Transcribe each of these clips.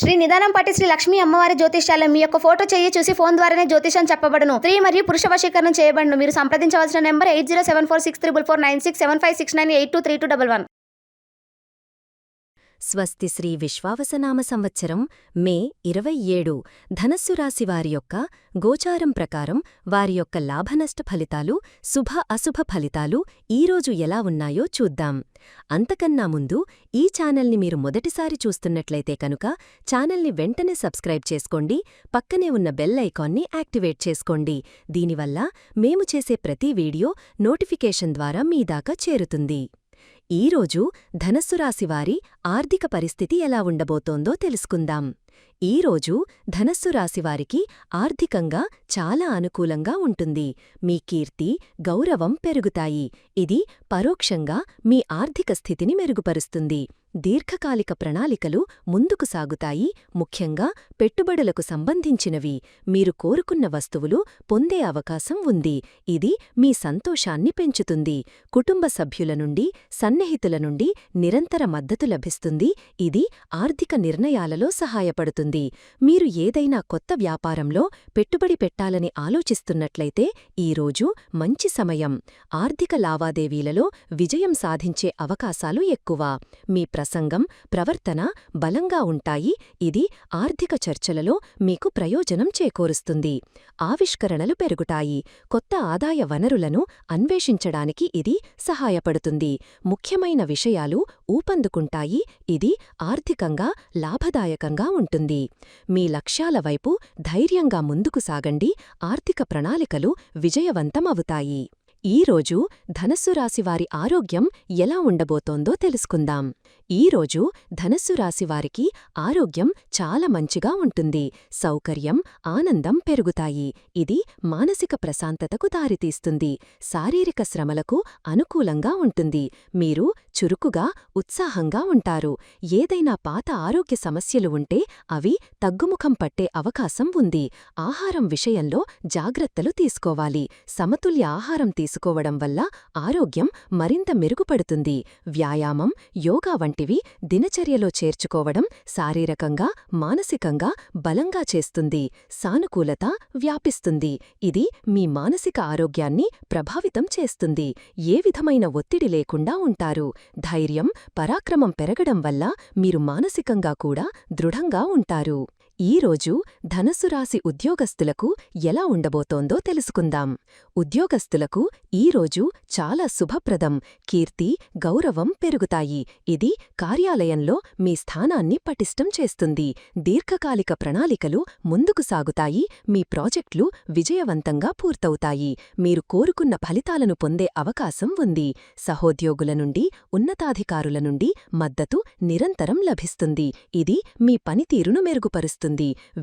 శ్రీ నిదానం పట్టి శ్రీ లక్ష్మీ అమ్మవారి జ్యోతిష్యాలయం. మీ యొక్క ఫోటో చెయ్యి చూసి ఫోన్ ద్వారానే జ్యోతిషం చెప్పబడును. స్త్రీ మరియు పురుష వశీకరణం చేయబడును. మీరు సంప్రదించవలసిన నెంబర్ 80746449967528232211. స్వస్తి శ్రీ విశ్వావసనామ సంవత్సరం మే 27 ధనస్సు రాశి వారి యొక్క గోచారం ప్రకారం వారి యొక్క లాభనష్ట ఫలితాలు, శుభ అశుభ ఫలితాలు ఈరోజు ఎలా ఉన్నాయో చూద్దాం. అంతకన్నా ముందు ఈ ఛానల్ని మీరు మొదటిసారి చూస్తున్నట్లయితే కనుక ఛానల్ని వెంటనే సబ్స్క్రైబ్ చేసుకోండి, పక్కనే ఉన్న బెల్ ఐకాన్ని యాక్టివేట్ చేసుకోండి. దీనివల్ల మేము చేసే ప్రతి వీడియో నోటిఫికేషన్ ద్వారా మీ దాకా చేరుతుంది. ఈరోజు ధనస్సు రాశివారి ఆర్థిక పరిస్థితి ఎలా ఉండబోతోందో తెలుసుకుందాం. ఈరోజు ధనస్సు రాశివారికి ఆర్థికంగా చాలా అనుకూలంగా ఉంటుంది. మీ కీర్తి, గౌరవం పెరుగుతాయి. ఇది పరోక్షంగా మీ ఆర్థిక స్థితిని మెరుగుపరుస్తుంది. దీర్ఘకాలిక ప్రణాళికలు ముందుకు సాగుతాయి. ముఖ్యంగా పెట్టుబడులకు సంబంధించినవి. మీరు కోరుకున్న వస్తువులు పొందే అవకాశం ఉంది. ఇది మీ సంతోషాన్ని పెంచుతుంది. కుటుంబ సభ్యుల నుండి, సన్నిహితుల నుండి నిరంతర మద్దతు లభిస్తుంది. ఇది ఆర్థిక నిర్ణయాలలో సహాయపడుతుంది. మీరు ఏదైనా కొత్త వ్యాపారంలో పెట్టుబడి పెట్టాలని ఆలోచిస్తున్నట్లయితే ఈరోజు మంచి సమయం. ఆర్థిక లావాదేవీలలో విజయం సాధించే అవకాశాలు ఎక్కువ. మీ ప్రసంగం, ప్రవర్తన బలంగా ఉంటాయి. ఇది ఆర్థిక చర్చలలో మీకు ప్రయోజనం చేకూరుస్తుంది. ఆవిష్కరణలు పెరుగుతాయి. కొత్త ఆదాయ వనరులను అన్వేషించడానికి ఇది సహాయపడుతుంది. ముఖ్యమైన విషయాలు ఊపందుకుంటాయి. ఇది ఆర్థికంగా లాభదాయకంగా ఉంటుంది. మీ లక్ష్యాల వైపు ధైర్యంగా ముందుకు సాగండి. ఆర్థిక ప్రణాళికలు విజయవంతమవుతాయి. ఈరోజు ధనస్సు రాశివారి ఆరోగ్యం ఎలా ఉండబోతోందో తెలుసుకుందాం. ఈరోజు ధనస్సు రాశివారికి ఆరోగ్యం చాలా మంచిగా ఉంటుంది. సౌకర్యం, ఆనందం పెరుగుతాయి. ఇది మానసిక ప్రశాంతతకు దారితీస్తుంది. శారీరక శ్రమలకు అనుకూలంగా ఉంటుంది. మీరు చురుకుగా, ఉత్సాహంగా ఉంటారు. ఏదైనా పాత ఆరోగ్య సమస్యలు ఉంటే అవి తగ్గుముఖం పట్టే అవకాశం ఉంది. ఆహారం విషయంలో జాగ్రత్తలు తీసుకోవాలి. సమతుల్య ఆహారం తీసుకోవడం వల్ల ఆరోగ్యం మరింత మెరుగుపడుతుంది. వ్యాయామం, యోగా వంటివి దినచర్యలో చేర్చుకోవడం శారీరకంగా, మానసికంగా బలంగా చేస్తుంది. సానుకూలత వ్యాపిస్తుంది. ఇది మీ మానసిక ఆరోగ్యాన్ని ప్రభావితం చేస్తుంది. ఏ విధమైన ఒత్తిడి లేకుండా ఉంటారు. ధైర్యం, పరాక్రమం పెరగడం వల్ల మీరు మానసికంగా కూడా దృఢంగా ఉంటారు. ఈరోజు ధనస్సు రాశి ఉద్యోగస్తులకు ఎలా ఉండబోతోందో తెలుసుకుందాం. ఉద్యోగస్తులకు ఈరోజు చాలా శుభప్రదం. కీర్తి, గౌరవం పెరుగుతాయి. ఇది కార్యాలయంలో మీ స్థానాన్ని పటిష్టం చేస్తుంది. దీర్ఘకాలిక ప్రణాళికలు ముందుకు సాగుతాయి. మీ ప్రాజెక్టులు విజయవంతంగా పూర్తవుతాయి. మీరు కోరుకున్న ఫలితాలను పొందే అవకాశం ఉంది. సహోద్యోగుల నుండి, ఉన్నతాధికారుల నుండి మద్దతు నిరంతరం లభిస్తుంది. ఇది మీ పనితీరును మెరుగుపరుస్తుంది.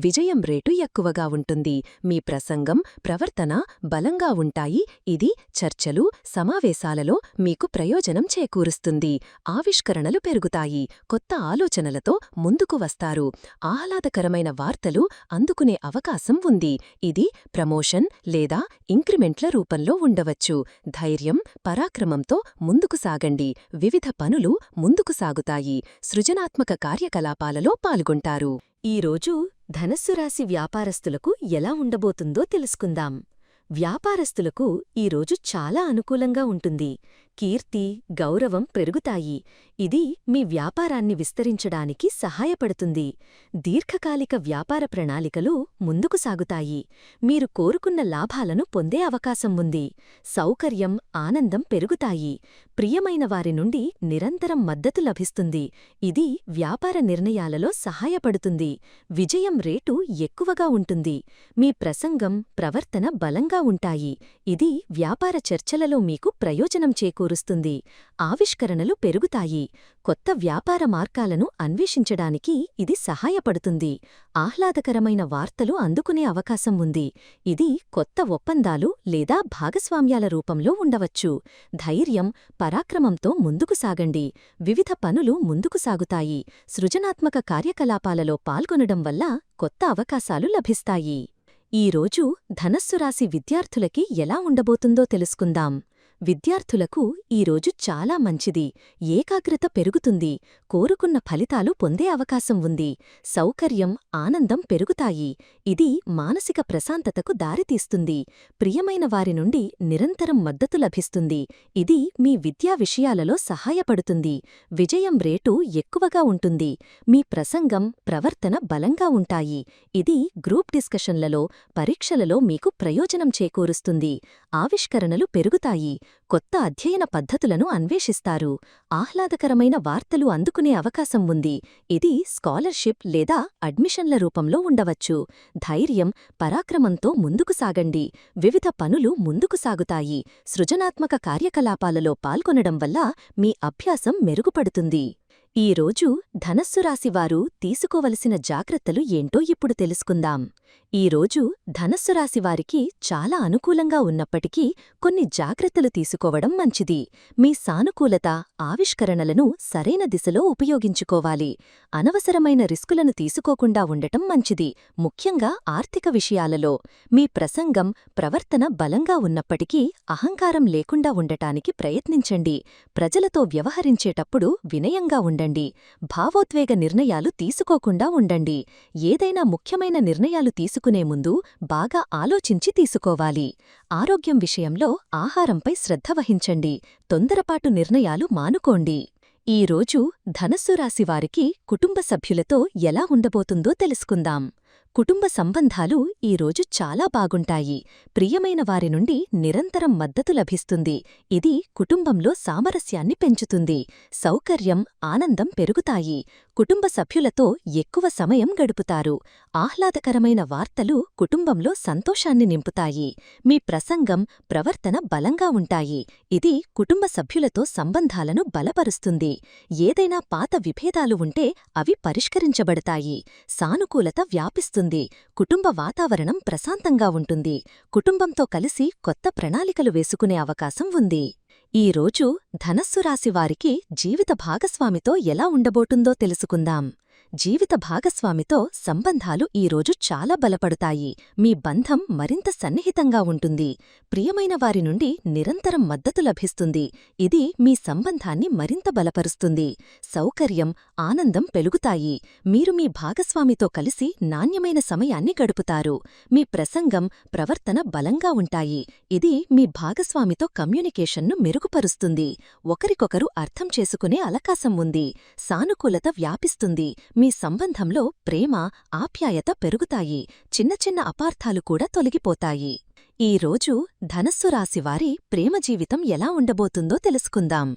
విజయం రేటు ఎక్కువగా ఉంటుంది. మీ ప్రసంగం, ప్రవర్తన బలంగా ఉంటాయి. ఇది చర్చలు, సమావేశాలలో మీకు ప్రయోజనం చేకూరుస్తుంది. ఆవిష్కరణలు పెరుగుతాయి. కొత్త ఆలోచనలతో ముందుకు వస్తారు. ఆహ్లాదకరమైన వార్తలు అందుకునే అవకాశం ఉంది. ఇది ప్రమోషన్ లేదా ఇంక్రిమెంట్ల రూపంలో ఉండవచ్చు. ధైర్యం, పరాక్రమంతో ముందుకు సాగండి. వివిధ పనులు ముందుకు సాగుతాయి. సృజనాత్మక కార్యకలాపాలలో పాల్గొంటారు. ఈరోజు ధనస్సు రాశి వ్యాపారస్తులకు ఎలా ఉండబోతుందో తెలుసుకుందాం. వ్యాపారస్తులకు ఈరోజు చాలా అనుకూలంగా ఉంటుంది. కీర్తి, గౌరవం పెరుగుతాయి. ఇది మీ వ్యాపారాన్ని విస్తరించడానికి సహాయపడుతుంది. దీర్ఘకాలిక వ్యాపార ప్రణాళికలు ముందుకు సాగుతాయి. మీరు కోరుకున్న లాభాలను పొందే అవకాశం ఉంది. సౌకర్యం, ఆనందం పెరుగుతాయి. ప్రియమైన వారి నుండి నిరంతరం మద్దతు లభిస్తుంది. ఇది వ్యాపార నిర్ణయాలలో సహాయపడుతుంది. విజయం రేటు ఎక్కువగా ఉంటుంది. మీ ప్రసంగం, ప్రవర్తన బలంగా ఉంటాయి. ఇది వ్యాపార చర్చలలో మీకు ప్రయోజనం చేకూరుస్తుంది. ఆవిష్కరణలు పెరుగుతాయి. కొత్త వ్యాపార మార్గాలను అన్వేషించడానికి ఇది సహాయపడుతుంది. ఆహ్లాదకరమైన వార్తలు అందుకునే అవకాశం ఉంది. ఇది కొత్త ఒప్పందాలు లేదా భాగస్వామ్యాల రూపంలో ఉండవచ్చు. ధైర్యం, పరాక్రమంతో ముందుకు సాగండి. వివిధ పనులు ముందుకు సాగుతాయి. సృజనాత్మక కార్యకలాపాలలో పాల్గొనడం వల్ల కొత్త అవకాశాలు లభిస్తాయి. ఈరోజు ధనస్సు రాశి విద్యార్థులకి ఎలా ఉండబోతుందో తెలుసుకుందాం. విద్యార్థులకు ఈరోజు చాలా మంచిది. ఏకాగ్రత పెరుగుతుంది. కోరుకున్న ఫలితాలు పొందే అవకాశం ఉంది. సౌకర్యం, ఆనందం పెరుగుతాయి. ఇది మానసిక ప్రశాంతతకు దారితీస్తుంది. ప్రియమైన వారి నుండి నిరంతరం మద్దతు లభిస్తుంది. ఇది మీ విద్యా విషయాలలో సహాయపడుతుంది. విజయం రేటు ఎక్కువగా ఉంటుంది. మీ ప్రసంగం, ప్రవర్తన బలంగా ఉంటాయి. ఇది గ్రూప్ డిస్కషన్లలో, పరీక్షలలో మీకు ప్రయోజనం చేకూరుస్తుంది. ఆవిష్కరణలు పెరుగుతాయి. కొత్త అధ్యయన పద్ధతులను అన్వేషిస్తారు. ఆహ్లాదకరమైన వార్తలు అందుకునే అవకాశం ఉంది. ఇది స్కాలర్షిప్ లేదా అడ్మిషన్ల రూపంలో ఉండవచ్చు. ధైర్యం, పరాక్రమంతో ముందుకు సాగండి. వివిధ పనులు ముందుకు సాగుతాయి. సృజనాత్మక కార్యకలాపాలలో పాల్గొనడం వల్ల మీ అభ్యాసం మెరుగుపడుతుంది. ఈరోజు ధనస్సు రాశివారు తీసుకోవలసిన జాగ్రత్తలు ఏంటో ఇప్పుడు తెలుసుకుందాం. ఈరోజు ధనస్సు రాశివారికి చాలా అనుకూలంగా ఉన్నప్పటికీ కొన్ని జాగ్రత్తలు తీసుకోవడం మంచిది. మీ సానుకూలత, ఆవిష్కరణలను సరైన దిశలో ఉపయోగించుకోవాలి. అనవసరమైన రిస్కులను తీసుకోకుండా ఉండటం మంచిది, ముఖ్యంగా ఆర్థిక విషయాలలో. మీ ప్రసంగం, ప్రవర్తన బలంగా ఉన్నప్పటికీ అహంకారం లేకుండా ఉండటానికి ప్రయత్నించండి. ప్రజలతో వ్యవహరించేటప్పుడు వినయంగా ఉండండి. భావోద్వేగ నిర్ణయాలు తీసుకోకుండా ఉండండి. ఏదైనా ముఖ్యమైన నిర్ణయాలు తీసుకునే ముందు బాగా ఆలోచించి తీసుకోవాలి. ఆరోగ్యం విషయంలో ఆహారంపై శ్రద్ధ వహించండి. తొందరపాటు నిర్ణయాలు మానుకోండి. ఈరోజు ధనస్సు రాశివారికి కుటుంబ సభ్యులతో ఎలా ఉండబోతుందో తెలుసుకుందాం. కుటుంబ సంబంధాలు ఈరోజు చాలా బాగుంటాయి. ప్రియమైన వారి నుండి నిరంతరం మద్దతు లభిస్తుంది. ఇది కుటుంబంలో సామరస్యాన్ని పెంచుతుంది. సౌకర్యం, ఆనందం పెరుగుతాయి. కుటుంబ సభ్యులతో ఎక్కువ సమయం గడుపుతారు. ఆహ్లాదకరమైన వార్తలు కుటుంబంలో సంతోషాన్ని నింపుతాయి. మీ ప్రసంగం, ప్రవర్తన బలంగా ఉంటాయి. ఇది కుటుంబ సభ్యులతో సంబంధాలను బలపరుస్తుంది. ఏదైనా పాత విభేదాలు ఉంటే అవి పరిష్కరించబడతాయి. సానుకూలత వ్యాపిస్తుంది. కుటుంబ వాతావరణం ప్రశాంతంగా ఉంటుంది. కుటుంబంతో కలిసి కొత్త ప్రణాళికలు వేసుకునే అవకాశం ఉంది. ఈరోజు ధనస్సు రాశివారికి జీవిత భాగస్వామితో ఎలా ఉండబోతుందో తెలుసుకుందాం. జీవిత భాగస్వామితో సంబంధాలు ఈరోజు చాలా బలపడతాయి. మీ బంధం మరింత సన్నిహితంగా ఉంటుంది. ప్రియమైన వారి నుండి నిరంతరం మద్దతు లభిస్తుంది. ఇది మీ సంబంధాన్ని మరింత బలపరుస్తుంది. సౌకర్యం, ఆనందం పెరుగుతాయి. మీరు మీ భాగస్వామితో కలిసి నాణ్యమైన సమయాన్ని గడుపుతారు. మీ ప్రసంగం, ప్రవర్తన బలంగా ఉంటాయి. ఇది మీ భాగస్వామితో కమ్యూనికేషన్ను మెరుగుపరుస్తుంది. ఒకరికొకరు అర్థం చేసుకునే అవకాశం ఉంది. సానుకూలత వ్యాపిస్తుంది. మీ సంబంధంలో ప్రేమ, ఆప్యాయత పెరుగుతాయి. చిన్న చిన్న అపార్థాలు కూడా తొలగిపోతాయి. ఈరోజు ధనస్సు రాశివారి ప్రేమ జీవితం ఎలా ఉండబోతుందో తెలుసుకుందాం.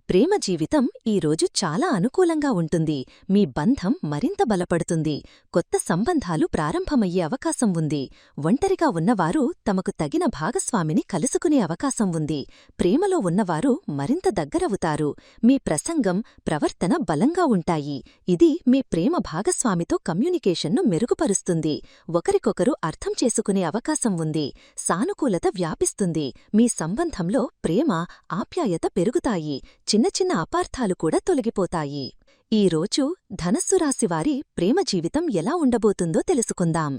ప్రేమ జీవితం ఈరోజు చాలా అనుకూలంగా ఉంటుంది. మీ బంధం మరింత బలపడుతుంది. కొత్త సంబంధాలు ప్రారంభమయ్యే అవకాశం ఉంది. ఒంటరిగా ఉన్నవారు తమకు తగిన భాగస్వామిని కలుసుకునే అవకాశం ఉంది. ప్రేమలో ఉన్నవారు మరింత దగ్గరవుతారు. మీ ప్రసంగం, ప్రవర్తన బలంగా ఉంటాయి. ఇది మీ ప్రేమ భాగస్వామితో కమ్యూనికేషన్ను మెరుగుపరుస్తుంది. ఒకరికొకరు అర్థం చేసుకునే అవకాశం ఉంది. సానుకూలత వ్యాపిస్తుంది. మీ సంబంధంలో ప్రేమ, ఆప్యాయత పెరుగుతాయి. చిన్న చిన్న అపార్థాలు కూడా తొలగిపోతాయి. ఈరోజు ధనస్సు రాశివారి ప్రేమ జీవితం ఎలా ఉండబోతుందో తెలుసుకుందాం.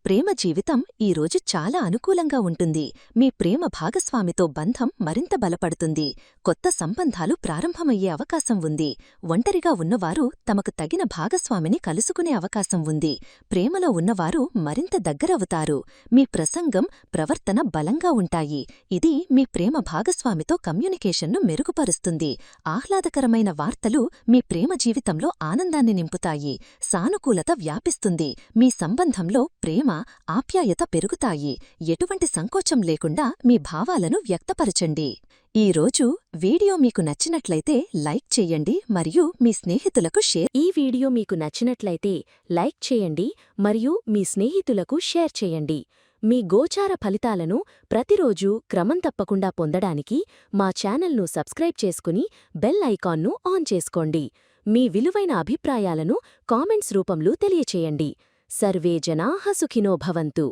ప్రేమ జీవితం ఈరోజు చాలా అనుకూలంగా ఉంటుంది. మీ ప్రేమ భాగస్వామితో బంధం మరింత బలపడుతుంది. కొత్త సంబంధాలు ప్రారంభమయ్యే అవకాశం ఉంది. ఒంటరిగా ఉన్నవారు తమకు తగిన భాగస్వామిని కలుసుకునే అవకాశం ఉంది. ప్రేమలో ఉన్నవారు మరింత దగ్గరవుతారు. మీ ప్రసంగం, ప్రవర్తన బలంగా ఉంటాయి. ఇది మీ ప్రేమ భాగస్వామితో కమ్యూనికేషన్ను మెరుగుపరుస్తుంది. ఆహ్లాదకరమైన వార్తలు మీ ప్రేమ జీవితంలో ఆనందాన్ని నింపుతాయి. సానుకూలత వ్యాపిస్తుంది. మీ సంబంధంలో ప్రేమ, ఆప్యాయత పెరుగుతాయి. ఎటువంటి సంకోచం లేకుండా మీ భావాలను వ్యక్తపరచండి. ఈరోజు వీడియో మీకు నచ్చినట్లయితే లైక్ చేయండి మరియు మీ స్నేహితులకు షేర్. ఈ వీడియో మీకు నచ్చినట్లయితే లైక్ చేయండి మరియు మీ స్నేహితులకు షేర్ చేయండి. మీ గోచార ఫలితాలను ప్రతిరోజూ క్రమం తప్పకుండా పొందడానికి మా ఛానల్ను సబ్స్క్రైబ్ చేసుకుని బెల్ ఐకాన్ను ఆన్ చేసుకోండి. మీ విలువైన అభిప్రాయాలను కామెంట్స్ రూపంలో తెలియచేయండి. సర్వే జనాః సుఖినో భవంతు.